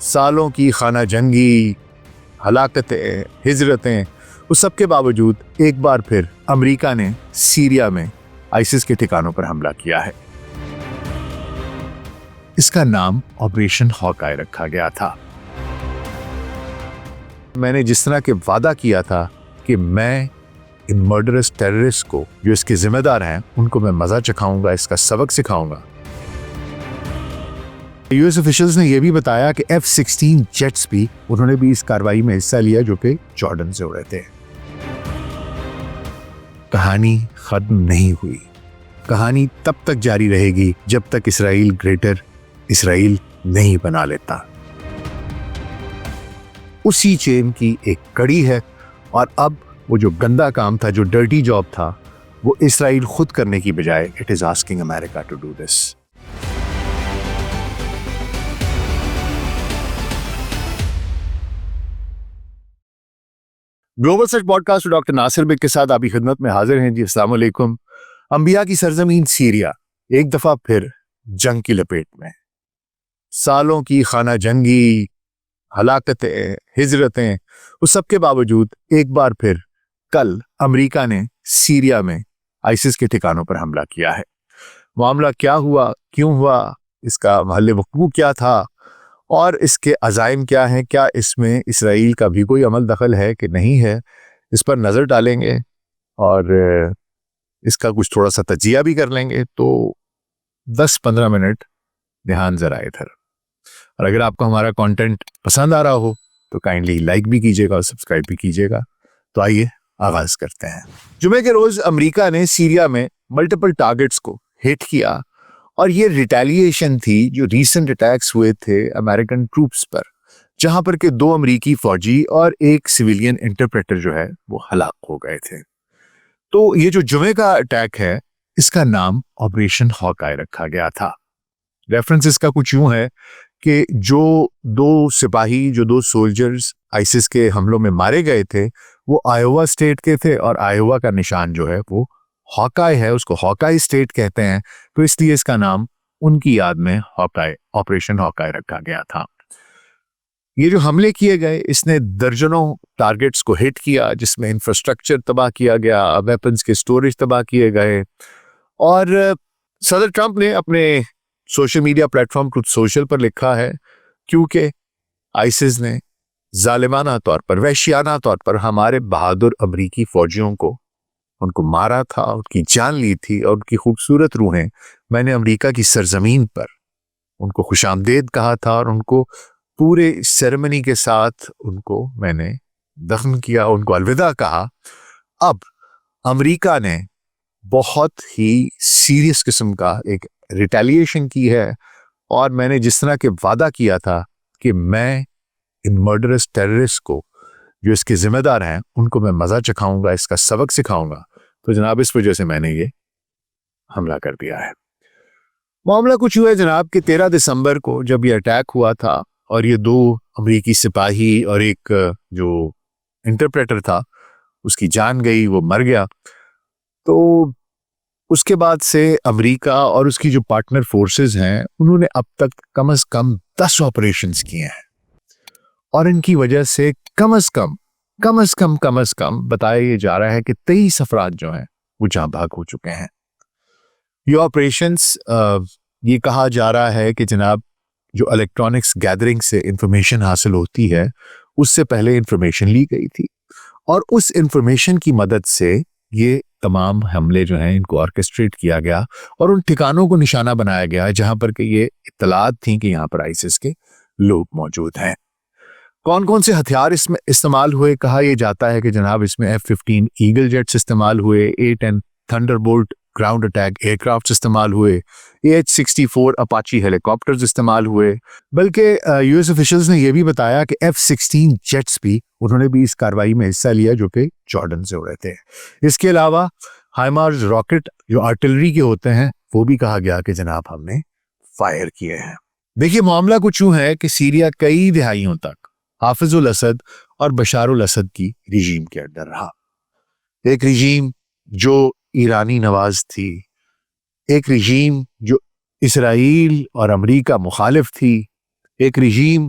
سالوں کی خانہ جنگی، ہلاکتیں، ہجرتیں، اس سب کے باوجود ایک بار پھر امریکہ نے سیریا میں آئسس کے ٹھکانوں پر حملہ کیا ہے۔ اس کا نام آپریشن ہاکآئی رکھا گیا تھا۔ میں نے جس طرح کے وعدہ کیا تھا کہ میں ان مرڈرس ٹیررسٹ کو جو اس کے ذمہ دار ہیں ان کو میں مزہ چکھاؤں گا، اس کا سبق سکھاؤں گا۔ یو ایس آفیشلز نے یہ بھی بتایا کہ F-16 جیٹس بھی انہوں نے بھی اس کارروائی میں حصہ لیا جو کہ جارڈن سے اڑے تھے۔ کہانی ختم نہیں ہوئی، کہانی تب تک جاری رہے گی جب تک اسرائیل گریٹر اسرائیل نہیں بنا لیتا۔ اسی چین کی ایک کڑی ہے، اور اب وہ جو گندا کام تھا، جو ڈرٹی جاب تھا، وہ اسرائیل خود کرنے کی بجائے it is asking America to do this. Global search podcast doctor Nasir Baig کے ساتھ آپ کی خدمت میں حاضر ہیں۔ جی السلام علیکم۔ انبیاء کی سرزمین سیریا ایک دفعہ پھر جنگ کی لپیٹ میں، سالوں کی خانہ جنگی، ہلاکتیں، ہجرتیں، اس سب کے باوجود ایک بار پھر کل امریکہ نے سیریا میں آئسس کے ٹھکانوں پر حملہ کیا ہے۔ معاملہ کیا ہوا، کیوں ہوا، اس کا محل وقوع کیا تھا، اور اس کے عزائم کیا ہیں، کیا اس میں اسرائیل کا بھی کوئی عمل دخل ہے کہ نہیں ہے، اس پر نظر ڈالیں گے اور اس کا کچھ تھوڑا سا تجزیہ بھی کر لیں گے۔ تو 10-15 منٹ دھیان ذرا ادھر، اور اگر آپ کو ہمارا کانٹینٹ پسند آ رہا ہو تو کائنڈلی لائک بھی کیجیے گا اور سبسکرائب بھی کیجیے گا۔ تو آئیے آغاز کرتے ہیں۔ جمعے کے روز امریکہ نے سیریا میں ملٹیپل ٹارگٹس کو ہٹ کیا، اور یہ ریٹیلیشن تھی جو ریسنٹ اٹیکس ہوئے تھے امریکن ٹروپس پر، جہاں پر کہ 2 امریکی فوجی اور ایک سویلین انٹرپریٹر جو ہے وہ ہلاک ہو گئے تھے۔ تو یہ جو جمعے کا اٹیک ہے، اس کا نام آپریشن ہاکآئی رکھا گیا تھا۔ ریفرنس اس کا کچھ یوں ہے کہ جو 2 سپاہی، جو 2 سولجرز آئسس کے حملوں میں مارے گئے تھے، وہ آئیوا اسٹیٹ کے تھے، اور آئیوا کا نشان جو ہے وہ ہاکآئی ہے، اس کو ہاکآئی اسٹیٹ کہتے ہیں، تو اس لیے اس کا نام ان کی یاد میں ہاکآئی، آپریشن ہاکآئی رکھا گیا تھا۔ یہ جو حملے کیے گئے، اس نے درجنوں ٹارگٹس کو ہٹ کیا، جس میں انفراسٹرکچر تباہ کیا گیا، ویپنز کے سٹوریج تباہ کیے گئے، اور صدر ٹرمپ نے اپنے social media platform Truth Social پر لکھا ہے، کیونکہ آئسس نے ظالمانہ طور پر، وحشیانہ طور پر ہمارے بہادر امریکی فوجیوں کو، ان کو مارا تھا، ان کی جان لی تھی، اور ان کی خوبصورت روحیں میں نے امریکہ کی سرزمین پر ان کو خوش آمدید کہا تھا، اور ان کو پورے سیریمنی کے ساتھ ان کو میں نے دفن کیا، ان کو الوداع کہا۔ اب امریکہ نے بہت ہی سیریس قسم کا ایک ریٹیلیشن کی ہے، اور میں نے جس طرح کے وعدہ کیا تھا کہ میں ان مرڈرس ٹیررسٹ کو جو اس کے ذمہ دار ہیں ان کو میں مزہ چکھاؤں گا، اس کا سبق سکھاؤں گا، تو جناب اس وجہ سے میں نے یہ حملہ کر دیا ہے۔ معاملہ کچھ ہوا ہے جناب کہ 13 دسمبر کو جب یہ اٹیک ہوا تھا، اور یہ 2 امریکی سپاہی اور ایک جو انٹرپریٹر تھا اس کی جان گئی، وہ مر گیا، تو اس کے بعد سے امریکہ اور اس کی جو پارٹنر فورسز ہیں انہوں نے اب تک کم از کم 10 آپریشنز کیے ہیں، اور ان کی وجہ سے کم از کم بتایا یہ جا رہا ہے کہ 23 افراد جو ہیں وہ جاں بحق ہو چکے ہیں۔ یہ آپریشنز یہ کہا جا رہا ہے کہ جناب جو الیکٹرانکس گیدرنگ سے انفارمیشن حاصل ہوتی ہے، اس سے پہلے انفارمیشن لی گئی تھی، اور اس انفارمیشن کی مدد سے یہ تمام حملے جو ہیں ان کو آرکسٹریٹ کیا گیا، اور ان ٹھکانوں کو نشانہ بنایا گیا جہاں پر کہ یہ اطلاعات تھیں کہ یہاں پر آئسس کے لوگ موجود ہیں۔ کون کون سے ہتھیار اس میں استعمال ہوئے؟ کہا یہ جاتا ہے کہ جناب اس میں F-15 ایگل جیٹس استعمال ہوئے، A-10 Thunderbolt ground attack ایئر کرافٹس استعمال ہوئے، AH-64 اپاچی ہیلی کاپٹرز استعمال ہوئے، بلکہ یو ایس آفیشلز نے یہ بھی بتایا کہ F-16 جیٹس بھی انہوں نے بھی اس کارروائی میں حصہ لیا جو کہ جارڈن سے اڑے تھے۔ اس کے علاوہ ہائمارز راکٹ جو آرٹلری کے ہوتے ہیں وہ بھی کہا گیا کہ جناب ہم نے فائر کیے ہیں۔ دیکھیے معاملہ کچھ یوں ہے کہ سیریا کئی دہائیوں تک حافظ الاسد اور بشار الاسد کی رژیم کے اندر رہا، ایک رژیم جو ایرانی نواز تھی، ایک رژیم جو اسرائیل اور امریکہ مخالف تھی، ایک رژیم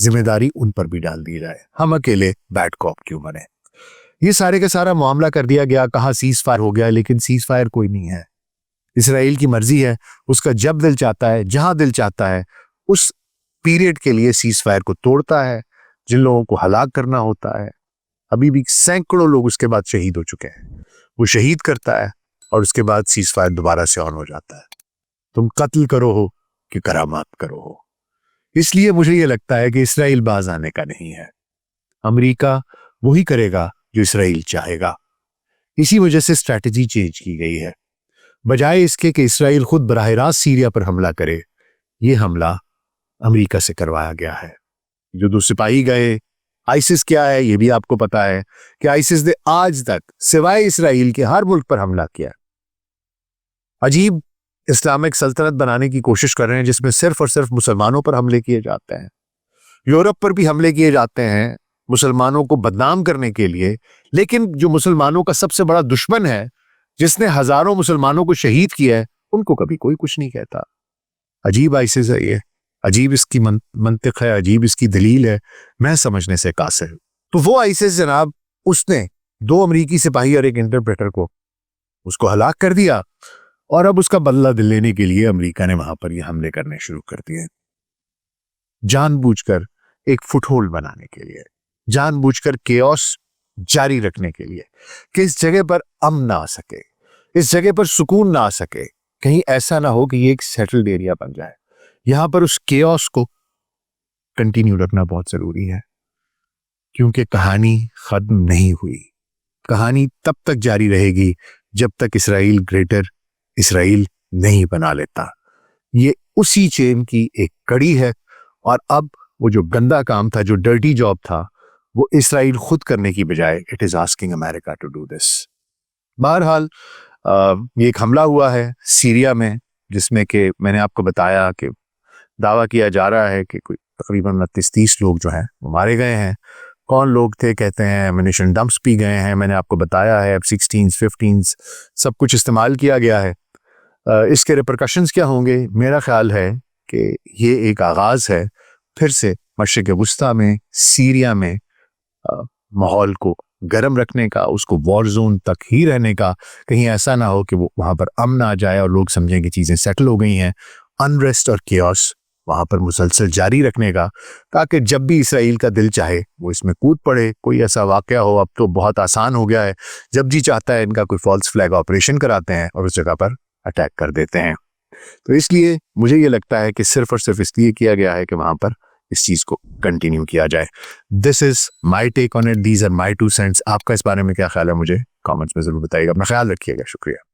ذمہ داری ان پر بھی ڈال دی جائے، ہم اکیلے بیڈ کاپ کیوں بنے؟ یہ سارے کا سارا معاملہ کر دیا گیا، کہا سیز فائر ہو گیا، لیکن سیز فائر کوئی نہیں ہے۔ اسرائیل کی مرضی ہے، اس کا جب دل چاہتا ہے، جہاں دل چاہتا ہے، اس پیریڈ کے لیے سیز فائر کو توڑتا ہے، جن لوگوں کو ہلاک کرنا ہوتا ہے۔ ابھی بھی سینکڑوں لوگ اس کے بعد شہید ہو چکے ہیں، وہ شہید کرتا ہے اور اس کے بعد سیز فائر دوبارہ سے آن ہو جاتا ہے۔ تم قتل کرو ہو کہ کرامات کرو ہو۔ اس لیے مجھے یہ لگتا ہے کہ اسرائیل باز آنے کا نہیں ہے، امریکہ وہی کرے گا جو اسرائیل چاہے گا۔ اسی وجہ سے اسٹریٹجی چینج کی گئی ہے، بجائے اس کے کہ اسرائیل خود براہ راست سیریا پر حملہ کرے، یہ حملہ امریکہ سے کروایا گیا ہے۔ جو 2 سپاہی گئے، آئسس کیا ہے یہ بھی آپ کو پتا ہے کہ آئسس نے آج تک سوائے اسرائیل کے ہر ملک پر حملہ کیا۔ عجیب اسلامک سلطنت بنانے کی کوشش کر رہے ہیں جس میں صرف اور صرف مسلمانوں پر حملے کیے جاتے ہیں، یورپ پر بھی حملے کیے جاتے ہیں مسلمانوں کو بدنام کرنے کے لیے، لیکن جو مسلمانوں کا سب سے بڑا دشمن ہے، جس نے ہزاروں مسلمانوں کو شہید کیا ہے، ان کو کبھی کوئی کچھ نہیں کہتا۔ عجیب آئسس ہے یہ، عجیب اس کی منطق ہے، عجیب اس کی دلیل ہے، میں سمجھنے سے قاصر ہوں۔ تو وہ آئسس جناب، اس نے 2 امریکی سپاہی اور ایک انٹرپریٹر کو اس کو ہلاک کر دیا، اور اب اس کا بدلہ لینے کے لیے امریکہ نے وہاں پر یہ حملے کرنے شروع کر دیے، جان بوجھ کر ایک فٹ ہولڈ بنانے کے لیے، جان بوجھ کر کیوس جاری رکھنے کے لیے، کہ اس جگہ پر امن نہ آ سکے، اس جگہ پر سکون نہ آ سکے، کہیں ایسا نہ ہو کہ یہ ایک سیٹلڈ ایریا بن جائے۔ یہاں پر اس کیوس کو کنٹینیو رکھنا بہت ضروری ہے، کیونکہ کہانی ختم نہیں ہوئی، کہانی تب تک جاری رہے گی جب تک اسرائیل گریٹر اسرائیل نہیں بنا لیتا۔ یہ اسی چین کی ایک کڑی ہے، اور اب وہ جو گندا کام تھا، جو ڈرٹی جاب تھا، وہ اسرائیل خود کرنے کی بجائے it is asking America to do this. بہرحال یہ ایک حملہ ہوا ہے سیریا میں، جس میں کہ میں نے آپ کو بتایا کہ دعویٰ کیا جا رہا ہے کہ کوئی تقریباً 29-30 لوگ جو ہیں وہ مارے گئے ہیں۔ کون لوگ تھے؟ کہتے ہیں ایمونیشن ڈمپس بھی گئے ہیں، میں نے آپ کو بتایا ہے F-16s 15s سب کچھ استعمال کیا گیا ہے۔ اس کے ریپرکشنز کیا ہوں گے؟ میرا خیال ہے کہ یہ ایک آغاز ہے پھر سے مشرق وسطیٰ میں، سیریا میں ماحول کو گرم رکھنے کا، اس کو وار زون تک ہی رہنے کا، کہیں ایسا نہ ہو کہ وہ وہاں پر امن آ جائے اور لوگ سمجھیں کہ چیزیں سیٹل ہو گئی ہیں۔ انریسٹ اور کیوس وہاں پر مسلسل جاری رکھنے کا، تاکہ جب بھی اسرائیل کا دل چاہے وہ اس میں کود پڑے، کوئی ایسا واقعہ ہو۔ اب تو بہت آسان ہو گیا ہے، جب جی چاہتا ہے ان کا کوئی فالس فلیگ آپریشن کراتے ہیں اور اس جگہ پر اٹیک کر دیتے ہیں۔ تو اس لیے مجھے یہ لگتا ہے کہ صرف اور صرف اس لیے کیا گیا ہے کہ وہاں پر اس چیز کو کنٹینیو کیا جائے۔ This is my take on it, these are my 2 cents۔ آپ کا اس بارے میں کیا خیال ہے؟ مجھے کامنٹس میں ضرور بتائیے گا۔ اپنا خیال رکھیے گا، شکریہ۔